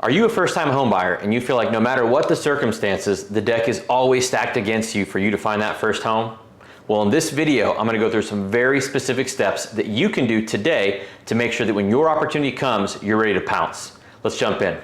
Are you a first-time home buyer and you feel like no matter what the circumstances, the deck is always stacked against you for you to find that first home? Well, in this video, I'm gonna go through some very specific steps that you can do today to make sure that when your opportunity comes, you're ready to pounce. Let's jump in.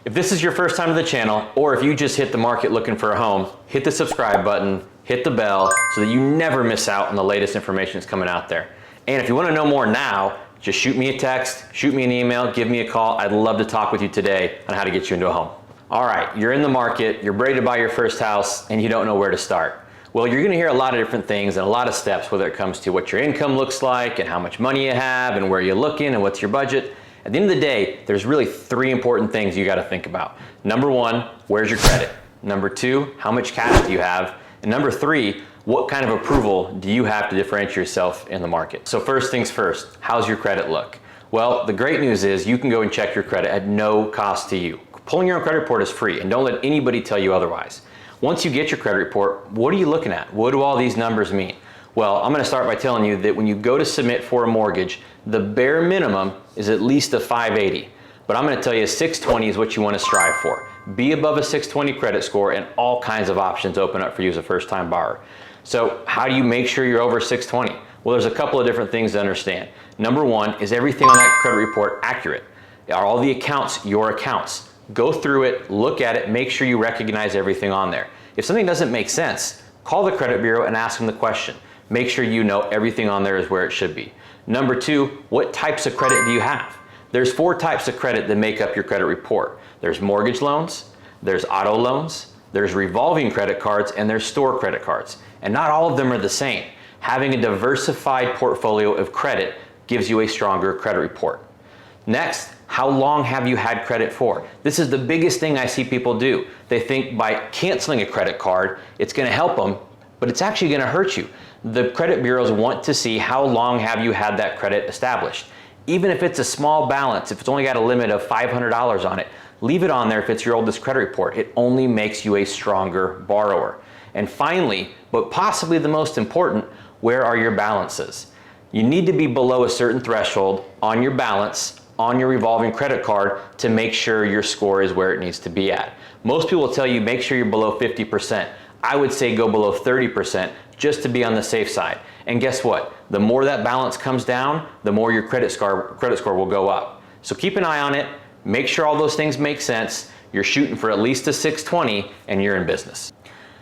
If this is your first time to the channel, or if you just hit the market looking for a home, hit the subscribe button, hit the bell, so that you never miss out on the latest information that's coming out there. And if you want to know more now, just shoot me a text, shoot me an email, give me a call. I'd love to talk with you today on how to get you into a home. All right, you're in the market, you're ready to buy your first house, and you don't know where to start. Well, you're going to hear a lot of different things and a lot of steps, whether it comes to what your income looks like and how much money you have and where you're looking and what's your budget. At the end of the day, there's really three important things you got to think about. Number one, where's your credit? Number two, how much cash do you have? And number three, what kind of approval do you have to differentiate yourself in the market? So first things first, how's your credit look? Well, the great news is you can go and check your credit at no cost to you. Pulling your own credit report is free, and don't let anybody tell you otherwise. Once you get your credit report, what are you looking at? What do all these numbers mean? Well, I'm gonna start by telling you that when you go to submit for a mortgage, the bare minimum is at least a 580. But I'm gonna tell you 620 is what you wanna strive for. Be above a 620 credit score and all kinds of options open up for you as a first-time buyer. So how do you make sure you're over 620? Well, there's a couple of different things to understand. Number one, is everything on that credit report accurate? Are all the accounts your accounts? Go through it, look at it, make sure you recognize everything on there. If something doesn't make sense, call the credit bureau and ask them the question. Make sure you know everything on there is where it should be. Number two, what types of credit do you have? There's 4 types of credit that make up your credit report. There's mortgage loans, there's auto loans, there's revolving credit cards, and there's store credit cards. And not all of them are the same. Having a diversified portfolio of credit gives you a stronger credit report. Next, how long have you had credit for? This is the biggest thing I see people do. They think by canceling a credit card, it's gonna help them, but it's actually gonna hurt you. The credit bureaus want to see how long have you had that credit established. Even if it's a small balance, if it's only got a limit of $500 on it, leave it on there if it's your oldest credit report. It only makes you a stronger borrower. And finally, but possibly the most important, where are your balances? You need to be below a certain threshold on your balance on your revolving credit card to make sure your score is where it needs to be at. Most people will tell you make sure you're below 50%. I would say go below 30% just to be on the safe side. And guess what? The more that balance comes down, the more your credit score will go up. So keep an eye on it. Make sure all those things make sense. You're shooting for at least a 620 and you're in business.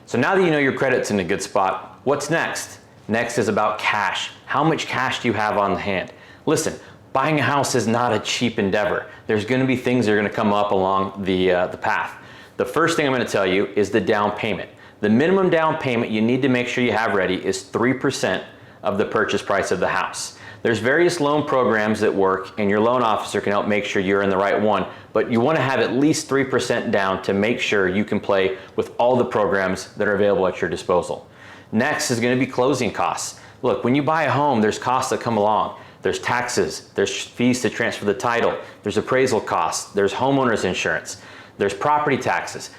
So now that you know your credit's in a good spot, what's next? Next is about cash. How much cash do you have on hand? Listen, buying a house is not a cheap endeavor. There's gonna be things that are gonna come up along the path. The first thing I'm gonna tell you is the down payment. The minimum down payment you need to make sure you have ready is 3% of the purchase price of the house. There's various loan programs that work, and your loan officer can help make sure you're in the right one, but you wanna have at least 3% down to make sure you can play with all the programs that are available at your disposal. Next is gonna be closing costs. Look, when you buy a home, there's costs that come along. There's taxes, there's fees to transfer the title, there's appraisal costs, there's homeowner's insurance, there's property taxes.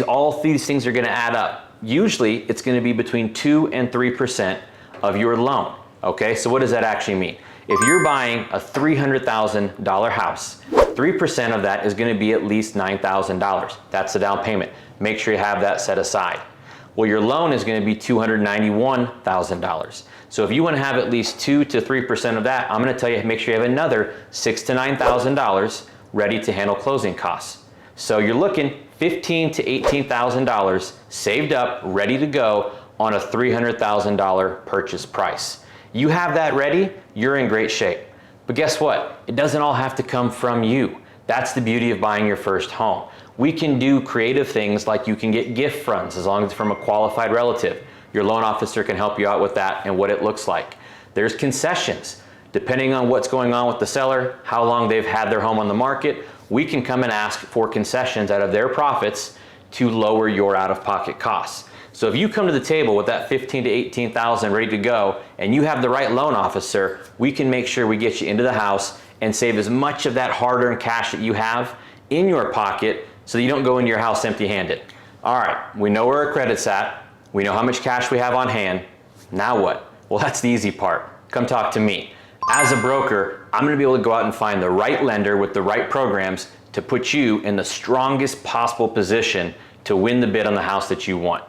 All these things are gonna add up. Usually, it's gonna be between 2 and 3% of your loan. Okay, so what does that actually mean? If you're buying a $300,000 house, 3% of that is gonna be at least $9,000. That's the down payment. Make sure you have that set aside. Well, your loan is gonna be $291,000. So if you wanna have at least 2 to 3% of that, I'm gonna tell you, make sure you have another $6,000 to $9,000 ready to handle closing costs. So you're looking $15,000 to $18,000 saved up, ready to go on a $300,000 purchase price. You have that ready, you're in great shape. But guess what? It doesn't all have to come from you. That's the beauty of buying your first home. We can do creative things like you can get gift funds as long as it's from a qualified relative. Your loan officer can help you out with that and what it looks like. There's concessions. Depending on what's going on with the seller, how long they've had their home on the market, we can come and ask for concessions out of their profits to lower your out-of-pocket costs. So if you come to the table with that $15,000 to $18,000 ready to go and you have the right loan officer, we can make sure we get you into the house and save as much of that hard-earned cash that you have in your pocket so that you don't go into your house empty-handed. All right, we know where our credit's at. We know how much cash we have on hand. Now what? Well, that's the easy part. Come talk to me. As a broker, I'm gonna be able to go out and find the right lender with the right programs to put you in the strongest possible position to win the bid on the house that you want.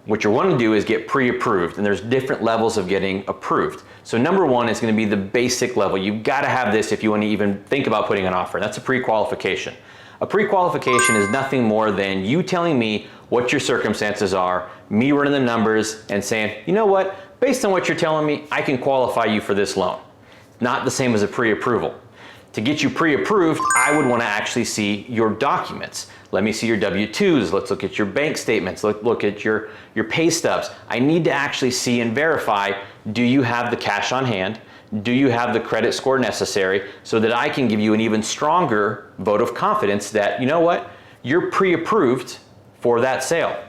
What you want to do is get pre-approved, and there's different levels of getting approved. So number one is going to be the basic level. You've got to have this if you want to even think about putting an offer. That's a pre-qualification. A pre-qualification is nothing more than you telling me what your circumstances are, me running the numbers and saying, you know what, based on what you're telling me, I can qualify you for this loan. Not the same as a pre-approval. To get you pre-approved, I would want to actually see your documents. Let me see your W-2s. Let's look at your bank statements. Look at your pay stubs. I need to actually see and verify, do you have the cash on hand? Do you have the credit score necessary so that I can give you an even stronger vote of confidence that, you know what, you're pre-approved for that sale.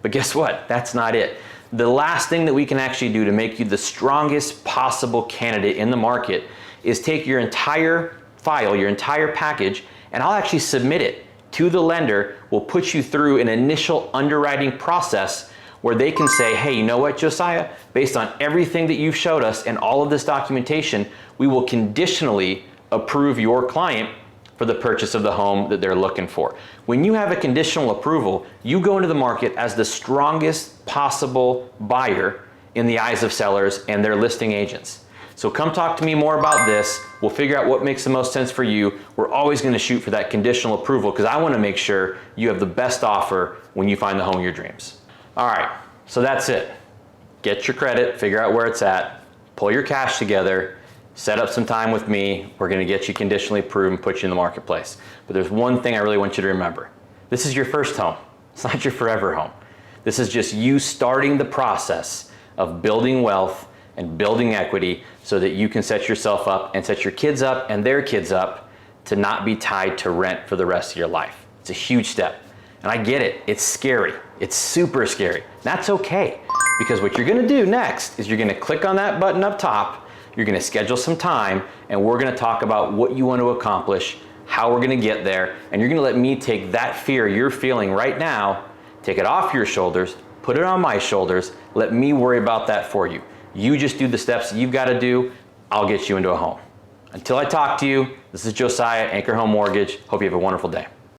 But guess what? That's not it. The last thing that we can actually do to make you the strongest possible candidate in the market is take your entire file, your entire package, and I'll actually submit it to the lender. We'll put you through an initial underwriting process where they can say, hey, you know what, Josiah, based on everything that you've showed us and all of this documentation, we will conditionally approve your client for the purchase of the home that they're looking for. When you have a conditional approval, you go into the market as the strongest possible buyer in the eyes of sellers and their listing agents. So come talk to me more about this. We'll figure out what makes the most sense for you. We're always going to shoot for that conditional approval because I want to make sure you have the best offer when you find the home of your dreams. All right, so that's it. Get your credit, figure out where it's at, pull your cash together, set up some time with me. We're going to get you conditionally approved and put you in the marketplace. But there's one thing I really want you to remember. This is your first home. It's not your forever home. This is just you starting the process of building wealth and building equity so that you can set yourself up and set your kids up and their kids up to not be tied to rent for the rest of your life. It's a huge step. And I get it, it's scary. It's super scary. That's okay, because what you're gonna do next is you're gonna click on that button up top, you're gonna schedule some time, and we're gonna talk about what you want to accomplish, how we're gonna get there, and you're gonna let me take that fear you're feeling right now, take it off your shoulders, put it on my shoulders, let me worry about that for you. You just do the steps that you've got to do. I'll get you into a home. Until I talk to you, this is Josiah, Anchor Home Mortgage. Hope you have a wonderful day.